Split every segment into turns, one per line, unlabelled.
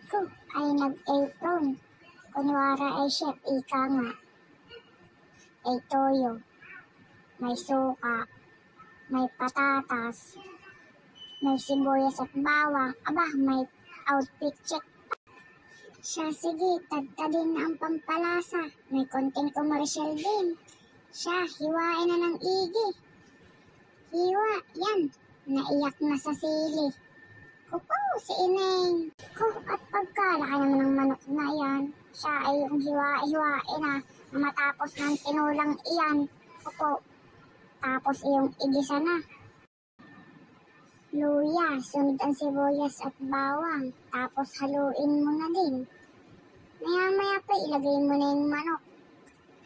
ko ay nag-apron. Kunwara ay chef, ika nga. Ay toyo, may suka, may patatas, may sibuyas at bawang. Aba, may outfit check. Siya, sige, tagtadin na ang pampalasa. May konting komersyal din. Siya, hiwain na ng igi. Hiwa, yan. Naiyak na sa sili. Kupo, si Ineng. At pagkalaki naman ng manok na yan, siya ay yung hiwain na matapos ng tinulang iyan. Kupo, tapos yung igisa na. Luya, sunod ang sibuyas at bawang, tapos haluin mo na din. Maya-maya pa, ilagay mo na yung manok.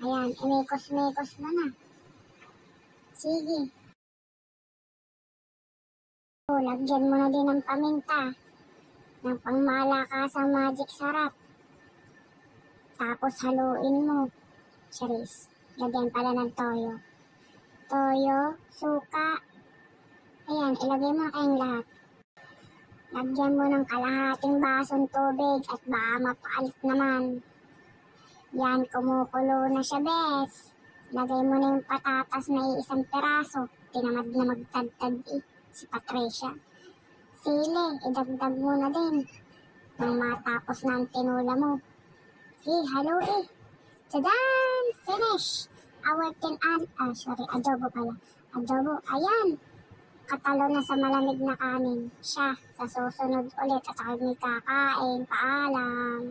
Ayan, imekos-mekos mo na. Sige. Lagyan mo na din ng paminta, ng pangmalakasang magic sarap. Tapos haluin mo. Charis, lagyan pala ng toyo. Toyo, suka. Ayan, ilagay mo na kayong lahat. Lagyan mo ng kalahating basong tubig at baka mapaalit naman. Yan, kumukulo na siya, bes. Lagay mo na yung patatas na iisang peraso. Tinamad na magtagtag si Patricia. Sili, idagdag mo na din. Nang matapos na ang tinula mo. Haluin. Tadan! Finish! Adobo pala. Adobo, ayan. Katalo na sa malamig na kanin. Siya, sa susunod ulit at ako may kakain. Paalam.